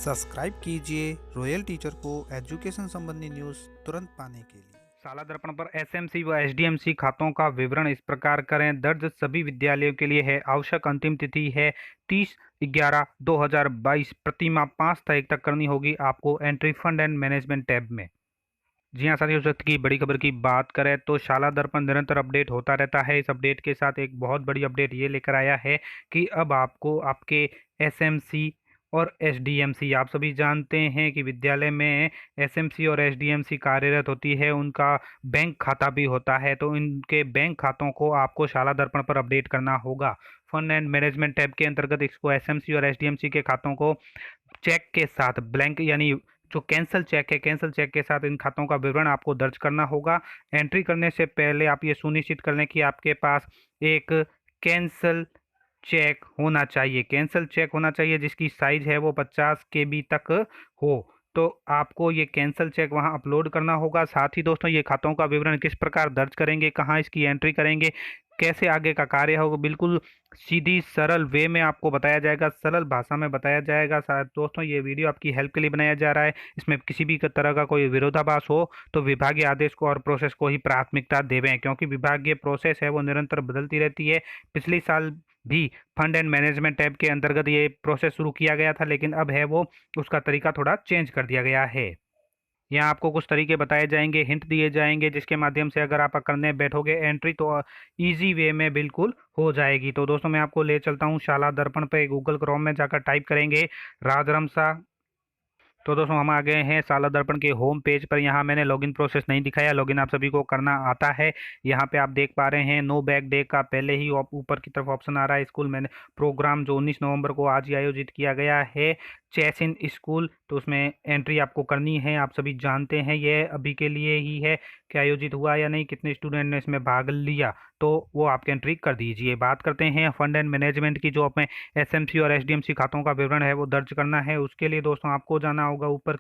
Subscribe कीजिए royal teacher को education संबंधी न्यूज़ तुरंत पाने के लिए। शाला दर्पण पर एसएमसी व एसडीएमसी खातों का विवरण इस प्रकार करें। दर्ज सभी विद्यालयों के लिए है। आवश्यक अंतिम तिथि है 30/11/2022। प्रतिमाह 5 तारीख तक करनी होगी आपको entry fund and management tab में। जी हाँ साथियों, इस वक्त की बड़ी खबर की बात करें तो शाला दर्पण निरंतर अपडेट होता रहता है। इस अपडेट के साथ एक बहुत बड़ी अपडेट ये लेकर आया है कि अब आपको आपके एसएमसी और एसडीएमसी, आप सभी जानते हैं कि विद्यालय में एसएमसी और एसडीएमसी कार्यरत होती है, उनका बैंक खाता भी होता है। तो इनके बैंक खातों को आपको शाला दर्पण पर अपडेट करना होगा। फंड एंड मैनेजमेंट टैब के अंतर्गत इसको एसएमसी और एसडीएमसी के खातों को चेक के साथ, ब्लैंक यानी जो कैंसल चेक है, कैंसल चेक के साथ इन खातों का विवरण आपको दर्ज करना होगा। एंट्री करने से पहले आप ये सुनिश्चित कर लें कि आपके पास एक कैंसल चेक होना चाहिए। कैंसल चेक होना चाहिए जिसकी साइज है वो 50 KB तक हो। तो आपको ये कैंसल चेक वहाँ अपलोड करना होगा। साथ ही दोस्तों, ये खातों का विवरण किस प्रकार दर्ज करेंगे, कहाँ इसकी एंट्री करेंगे, कैसे आगे का कार्य होगा, बिल्कुल सीधी सरल वे में आपको बताया जाएगा, सरल भाषा में बताया जाएगा। शायद दोस्तों ये वीडियो आपकी हेल्प के लिए बनाया जा रहा है। इसमें किसी भी तरह का कोई विरोधाभास हो तो विभागीय आदेश को और प्रोसेस को ही प्राथमिकता देवें, क्योंकि विभागीय प्रोसेस है वो निरंतर बदलती रहती है। पिछले साल भी फंड एंड मैनेजमेंट टैब के अंतर्गत ये प्रोसेस शुरू किया गया था, लेकिन अब है वो उसका तरीका थोड़ा चेंज कर दिया गया है। यहाँ आपको कुछ तरीके बताए जाएंगे, हिंट दिए जाएंगे, जिसके माध्यम से अगर आप करने बैठोगे एंट्री तो इजी वे में बिल्कुल हो जाएगी। तो दोस्तों मैं आपको ले चलता हूँ शाला दर्पण पे। गूगल क्रोम में जाकर टाइप करेंगे राजरमसा। तो दोस्तों हम आ गए हैं शाला दर्पण के होम पेज पर। यहाँ मैंने लॉगिन प्रोसेस नहीं दिखाया, लॉगिन आप सभी को करना आता है। यहाँ पे आप देख पा रहे हैं नो बैक डे का पहले ही ऊपर की तरफ ऑप्शन आ रहा है। स्कूल मैंने प्रोग्राम जो 19 नवंबर को आज ही आयोजित किया गया है, चेस इन स्कूल, तो उसमें एंट्री आपको करनी है। आप सभी जानते हैं ये अभी के लिए ही है कि आयोजित हुआ या नहीं, कितने स्टूडेंट ने इसमें भाग लिया, तो वो आप एंट्री कर दीजिए। बात करते हैं फंड एंड मैनेजमेंट की। जो अपने एसएमसी और एसडीएमसी खातों का विवरण है वो दर्ज करना है। उसके लिए दोस्तों आपको जाना होगा ऊपर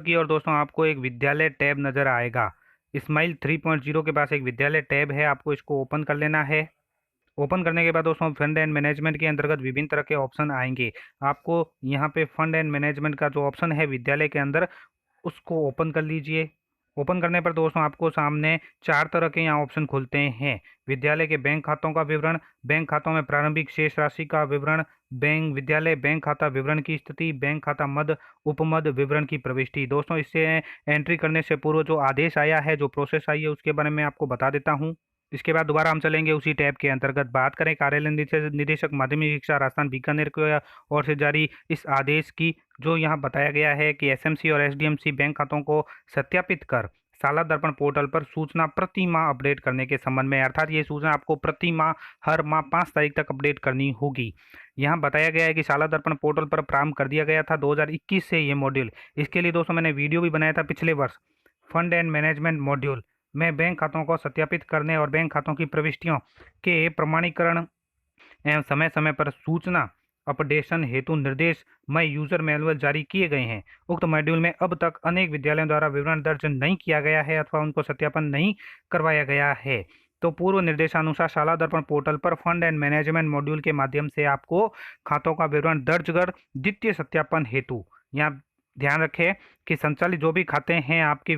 की ओर दोस्तों आपको एक विद्यालय टैब नजर आएगा। स्माइल 3.0 के पास एक विद्यालय टैब है, आपको इसको ओपन कर लेना है। ओपन करने के बाद दोस्तों फंड एंड मैनेजमेंट के अंतर्गत विभिन्न तरह के ऑप्शन आएंगे। आपको यहाँ पे फंड एंड मैनेजमेंट का जो ऑप्शन है विद्यालय के अंदर, उसको ओपन कर लीजिए। ओपन करने पर दोस्तों आपको सामने 4 तरह के यहाँ ऑप्शन खुलते हैं। विद्यालय के बैंक खातों का विवरण, बैंक खातों में प्रारंभिक शेष राशि का विवरण, बैंक विद्यालय बैंक खाता विवरण की स्थिति, बैंक खाता मद उपमद विवरण की प्रविष्टि। दोस्तों इससे एंट्री करने से पूर्व जो आदेश आया है, जो प्रोसेस आई है, उसके बारे में आपको बता देता हूँ। इसके बाद दोबारा हम चलेंगे उसी टैब के अंतर्गत। बात करें कार्यालय निदेशक माध्यमिक शिक्षा राजस्थान बीकानेर की ओर से जारी इस आदेश की, जो यहाँ बताया गया है कि एसएमसी और एसडीएमसी बैंक खातों को सत्यापित कर शाला दर्पण पोर्टल पर सूचना प्रति माह अपडेट करने के संबंध में, अर्थात ये सूचना आपको प्रति माह हर माह 5 तारीख तक अपडेट करनी होगी। यहाँ बताया गया है कि शाला दर्पण पोर्टल पर प्रारंभ कर दिया गया था 2021 से ये मॉड्यूल। इसके लिए दोस्तों मैंने वीडियो भी बनाया था पिछले वर्ष। फंड एंड मैनेजमेंट मॉड्यूल में बैंक खातों को सत्यापित करने और बैंक खातों की प्रविष्टियों के प्रमाणीकरण एवं समय समय पर सूचना अपडेशन हेतु निर्देश में यूजर मैनुअल जारी किए गए हैं। उक्त मॉड्यूल में अब तक अनेक विद्यालयों द्वारा विवरण दर्ज नहीं किया गया है अथवा उनको सत्यापन नहीं करवाया गया है। तो पूर्व निर्देशानुसार शाला दर्पण पोर्टल पर फंड एंड मैनेजमेंट मॉड्यूल के माध्यम से आपको खातों का विवरण दर्ज कर द्वितीय सत्यापन हेतु, यहाँ ध्यान रखें कि संचालित जो भी खाते हैं आपके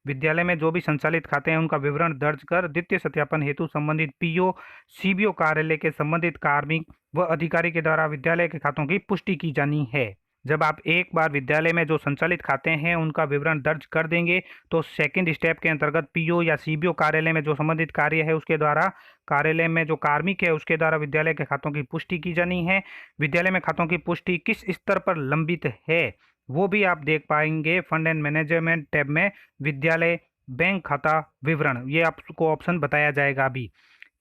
विद्यालय में जो भी संचालित खाते हैं उनका विवरण दर्ज कर द्वितीय सत्यापन हेतु संबंधित पीओ सीबीओ कार्यालय के संबंधित कार्मिक व अधिकारी के द्वारा विद्यालय के खातों की पुष्टि की जानी है। जब आप एक बार विद्यालय में जो संचालित खाते हैं उनका विवरण दर्ज कर देंगे तो सेकंड स्टेप के अंतर्गत पीओ या सीबीओ कार्यालय में जो संबंधित कार्य है उसके द्वारा, कार्यालय में जो कार्मिक है उसके द्वारा विद्यालय के खातों की पुष्टि की जानी है। विद्यालय में खातों की पुष्टि किस स्तर पर लंबित है वो भी आप देख पाएंगे फंड एंड मैनेजमेंट टैब में। विद्यालय बैंक खाता विवरण, ये आपको ऑप्शन बताया जाएगा। अभी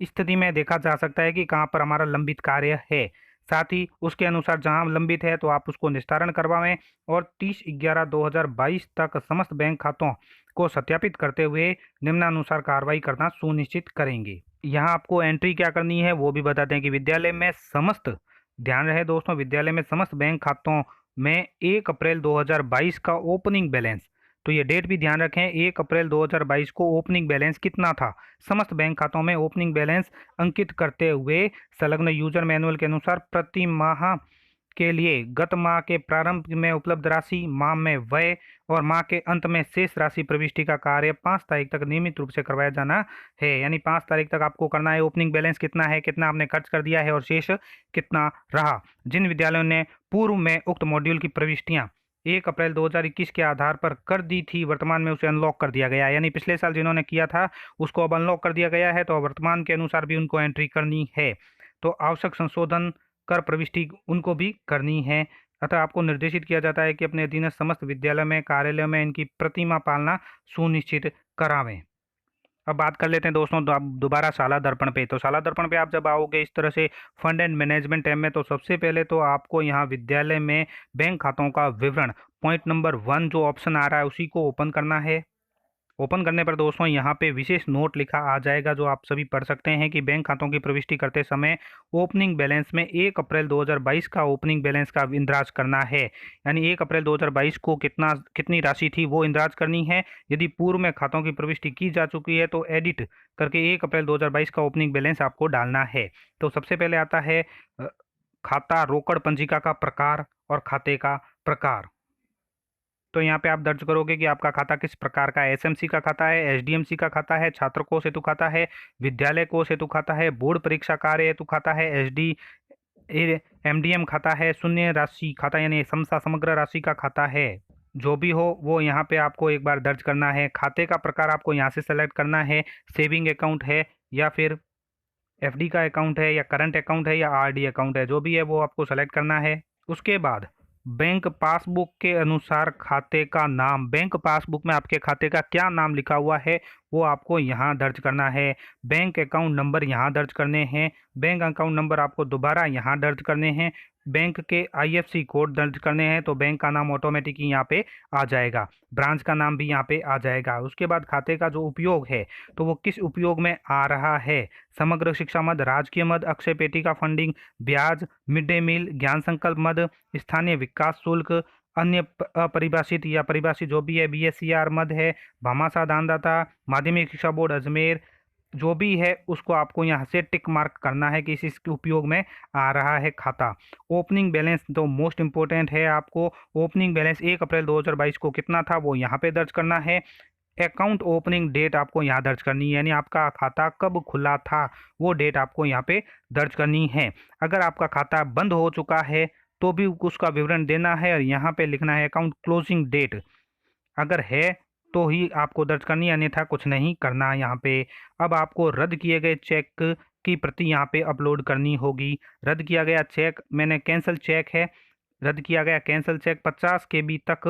स्थिति में देखा जा सकता है कि कहाँ पर हमारा लंबित कार्य है। साथ ही उसके अनुसार जहां लंबित है तो आप उसको निस्तारण करवाएं और 30/11/2022 तक समस्त बैंक खातों को सत्यापित करते हुए निम्नानुसार कार्रवाई करना सुनिश्चित करेंगे। यहाँ आपको एंट्री क्या करनी है वो भी बताते हैं कि विद्यालय में समस्त, ध्यान रहे दोस्तों, विद्यालय में समस्त बैंक खातों में 1 अप्रैल 2022 का ओपनिंग बैलेंस, तो ये डेट भी ध्यान रखें, 1 अप्रैल 2022 को ओपनिंग बैलेंस कितना था, समस्त बैंक खातों में ओपनिंग बैलेंस अंकित करते हुए संलग्न यूजर मैनुअल के अनुसार प्रति माह के लिए गत माह के प्रारंभ में उपलब्ध राशि, माह में व्यय और माह के अंत में शेष राशि प्रविष्टि का कार्य 5 तारीख तक नियमित रूप से करवाया जाना है। यानी 5 तारीख तक आपको करना है। ओपनिंग बैलेंस कितना है, कितना आपने खर्च कर दिया है और शेष कितना रहा। जिन विद्यालयों ने पूर्व में उक्त मॉड्यूल की प्रविष्टियां 1 अप्रैल 2021 के आधार पर कर दी थी, वर्तमान में उसे अनलॉक कर दिया गया है। यानी पिछले साल जिन्होंने किया था उसको अब अनलॉक कर दिया गया है, तो वर्तमान के अनुसार भी उनको एंट्री करनी है। तो आवश्यक संशोधन कर प्रविष्टि उनको भी करनी है। अतः आपको निर्देशित किया जाता है कि अपने अधीनस्थ समस्त विद्यालय में, कार्यालय में इनकी प्रतिमा पालना सुनिश्चित करावें। अब बात कर लेते हैं दोस्तों दोबारा शाला दर्पण पे। तो शाला दर्पण पे आप जब आओगे इस तरह से फंड एंड मैनेजमेंट टैब में, तो सबसे पहले तो आपको यहाँ विद्यालय में बैंक खातों का विवरण पॉइंट नंबर 1 जो ऑप्शन आ रहा है उसी को ओपन करना है। ओपन करने पर दोस्तों यहाँ पे विशेष नोट लिखा आ जाएगा जो आप सभी पढ़ सकते हैं कि बैंक खातों की प्रविष्टि करते समय ओपनिंग बैलेंस में 1 अप्रैल 2022 का ओपनिंग बैलेंस का इंद्राज करना है। यानी 1 अप्रैल 2022 को कितनी राशि थी वो इंद्राज करनी है। यदि पूर्व में खातों की प्रविष्टि की जा चुकी है तो एडिट करके 1 अप्रैल 2022 का ओपनिंग बैलेंस आपको डालना है। तो सबसे पहले आता है खाता रोकड़ पंजिका का प्रकार और खाते का प्रकार। तो यहाँ पे आप दर्ज करोगे कि आपका खाता किस प्रकार का है। एसएमसी का खाता है, एसडीएमसी का खाता है, छात्र कोष हेतु खाता है, विद्यालय कोष हेतु खाता है, बोर्ड परीक्षा कार्य हेतु खाता है, एसडी एमडीएम खाता है, शून्य राशि खाता यानी समग्र राशि का खाता है। जो भी हो वो यहाँ पे आपको एक बार दर्ज करना है। खाते का प्रकार आपको यहाँ से सेलेक्ट करना है, सेविंग अकाउंट है या फिर एफडी का अकाउंट है या करंट अकाउंट है या आरडी अकाउंट है, जो भी है वो आपको सेलेक्ट करना है। उसके बाद बैंक पासबुक के अनुसार खाते का नाम, बैंक पासबुक में आपके खाते का क्या नाम लिखा हुआ है वो आपको यहाँ दर्ज करना है। बैंक अकाउंट नंबर यहाँ दर्ज करने हैं। बैंक अकाउंट नंबर आपको दोबारा यहाँ दर्ज करने हैं। बैंक के आईएफएससी कोड दर्ज करने हैं तो बैंक का नाम ऑटोमेटिक ही यहाँ पे आ जाएगा। ब्रांच का नाम भी यहाँ पे आ जाएगा। उसके बाद खाते का जो उपयोग है तो वो किस उपयोग में आ रहा है। समग्र शिक्षा मद, राजकीय मद, अक्षय पेटी का फंडिंग, ब्याज, मिड डे मील, ज्ञान संकल्प मद, स्थानीय विकास शुल्क, अन्य अपरिभाषित या परिभाषित जो भी है, बीएससीआर मद है, भामाशाह दानदाता, माध्यमिक शिक्षा बोर्ड अजमेर, जो भी है उसको आपको यहाँ से टिक मार्क करना है कि इस उपयोग में आ रहा है खाता। ओपनिंग बैलेंस तो मोस्ट इम्पोर्टेंट है। आपको ओपनिंग बैलेंस 1 अप्रैल 2022 को कितना था वो यहाँ पे दर्ज करना है। अकाउंट ओपनिंग डेट आपको यहाँ दर्ज करनी है, यानी आपका खाता कब खुला था वो डेट आपको यहाँ पे दर्ज करनी है। अगर आपका खाता बंद हो चुका है तो भी उसका विवरण देना है और यहाँ पे लिखना है अकाउंट क्लोजिंग डेट, अगर है तो ही आपको दर्ज करनी है, अन्यथा कुछ नहीं करना यहाँ पे। अब आपको रद्द किए गए चेक की प्रति यहाँ पे अपलोड करनी होगी। रद्द किया गया चेक, मैंने कैंसिल चेक है, रद्द किया गया कैंसिल चेक 50 KB तक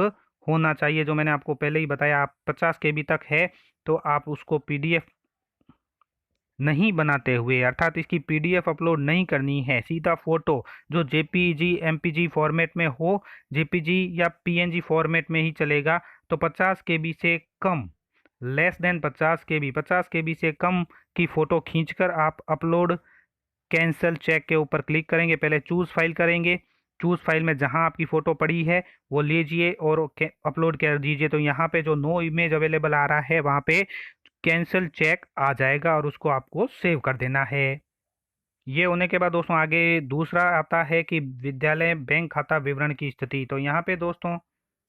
होना चाहिए। जो मैंने आपको पहले ही बताया, आप 50 KB तक है तो आप उसको पीडीएफ नहीं बनाते हुए, अर्थात इसकी पीडीएफ अपलोड नहीं करनी है, सीधा फोटो जो जेपीजी एमपीजी फॉर्मेट में हो, जेपीजी या पीएनजी फॉर्मेट में ही चलेगा। तो 50 KB से कम, लेस देन 50 KB, 50 KB से कम की फ़ोटो खींचकर आप अपलोड कैंसिल चेक के ऊपर क्लिक करेंगे। पहले चूज़ फाइल करेंगे, चूज़ फाइल में जहां आपकी फ़ोटो पड़ी है वो लीजिए और अपलोड कर दीजिए। तो यहाँ पे जो नो इमेज अवेलेबल आ रहा है वहाँ पे कैंसिल चेक आ जाएगा और उसको आपको सेव कर देना है। ये होने के बाद दोस्तों आगे दूसरा आता है कि विद्यालय बैंक खाता विवरण की स्थिति। तो यहाँ पे दोस्तों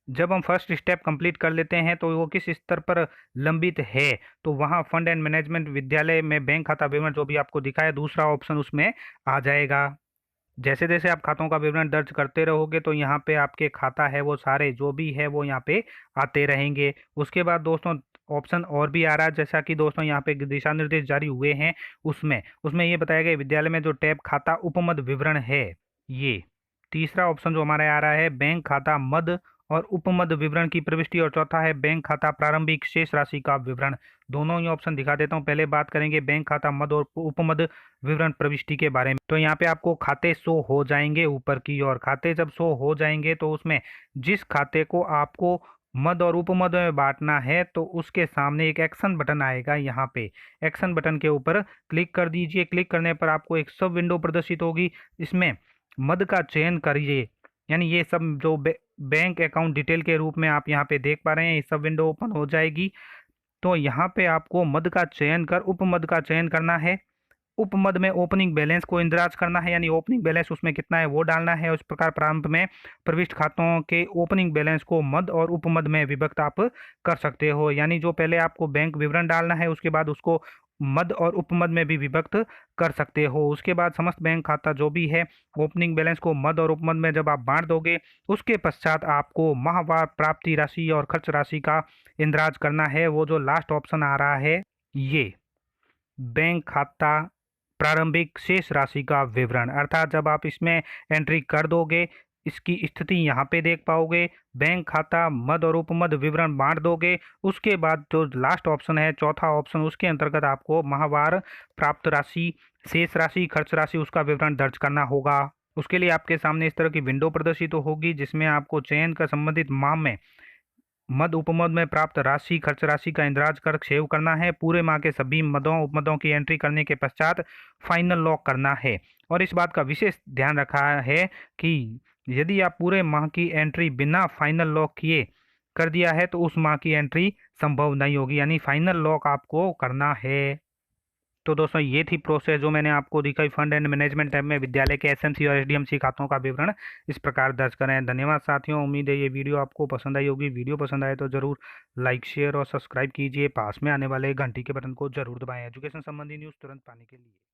जब हम फर्स्ट स्टेप कंप्लीट कर लेते हैं तो वो किस स्तर पर लंबित है तो वहाँ फंड एंड मैनेजमेंट विद्यालय में बैंक खाता विवरण जो भी आपको दिखाया दूसरा ऑप्शन उसमें आ जाएगा। जैसे जैसे आप खातों का विवरण दर्ज करते रहोगे तो यहाँ पे आपके खाता है वो सारे जो भी है वो यहाँ पे आते रहेंगे। उसके बाद दोस्तों ऑप्शन और भी आ रहा है, जैसा कि दोस्तों यहाँ पे दिशा निर्देश जारी हुए हैं उसमें ये बताया गया विद्यालय में जो टैब खाता उपमद विवरण है, ये तीसरा ऑप्शन जो हमारा आ रहा है बैंक खाता मद और उपमद विवरण की प्रविष्टि, और चौथा है बैंक खाता प्रारंभिक शेष राशि का विवरण। दोनों ही ऑप्शन दिखा देता हूँ। पहले बात करेंगे बैंक खाता मद और उपमद विवरण प्रविष्टि के बारे में। तो यहाँ पे आपको खाते शो हो जाएंगे ऊपर की ओर। खाते जब शो हो जाएंगे तो उसमें जिस खाते को आपको मद और उपमद में बांटना है तो उसके सामने एक एक्शन बटन आएगा। यहाँ पे एक्शन बटन के ऊपर क्लिक कर दीजिए। क्लिक करने पर आपको एक सब विंडो प्रदर्शित होगी। इसमें मद का चयन करिए, यानी ये सब जो बैंक अकाउंट डिटेल के रूप में आप यहाँ पे देख पा रहे हैं, ये सब विंडो ओपन हो जाएगी। तो यहाँ पे आपको मद का चयन कर उपमद का चयन करना है। उपमद में ओपनिंग बैलेंस को इंदराज करना है, यानी ओपनिंग बैलेंस उसमें कितना है वो डालना है। उस प्रकार प्रारंभ में प्रविष्ट खातों के ओपनिंग बैलेंस को मद और उपमद में विभक्त आप कर सकते हो, यानी जो पहले आपको बैंक विवरण डालना है उसके बाद उसको मद और उपमद में भी विभक्त कर सकते हो। उसके बाद समस्त बैंक खाता जो भी है ओपनिंग बैलेंस को मद और उपमद में जब आप बांट दोगे उसके पश्चात आपको माहवार प्राप्ति राशि और खर्च राशि का इंदराज करना है। वो जो लास्ट ऑप्शन आ रहा है ये बैंक खाता प्रारंभिक शेष राशि का विवरण, अर्थात जब आप इसमें एंट्री कर दोगे इसकी स्थिति यहाँ पे देख पाओगे। बैंक खाता मद और उपमद विवरण बांट दोगे, उसके बाद जो लास्ट ऑप्शन है चौथा ऑप्शन उसके अंतर्गत आपको माहवार प्राप्त राशि, शेष राशि, खर्च राशि उसका विवरण दर्ज करना होगा। उसके लिए आपके सामने इस तरह की विंडो प्रदर्शित होगी जिसमें आपको चयन का संबंधित माह में मद उपमद में प्राप्त राशि खर्च राशि का इंदराज कर सेव करना है। पूरे माह के सभी मदों उपमदों की एंट्री करने के पश्चात फाइनल लॉक करना है। और इस बात का विशेष ध्यान रखा है कि यदि आप पूरे माह की एंट्री बिना फाइनल लॉक किए कर दिया है तो उस माह की एंट्री संभव नहीं होगी, यानी फाइनल लॉक आपको करना है। तो दोस्तों ये थी प्रोसेस जो मैंने आपको दिखाई। फंड एंड मैनेजमेंट टैब में विद्यालय के एसएमसी और एसडीएमसी खातों का विवरण इस प्रकार दर्ज करें। धन्यवाद साथियों, उम्मीद है ये वीडियो आपको पसंद आई होगी। वीडियो पसंद आए तो जरूर लाइक शेयर और सब्सक्राइब कीजिए। पास में आने वाले घंटी के बटन को जरूर दबाएं एजुकेशन संबंधी न्यूज़ तुरंत पाने के लिए।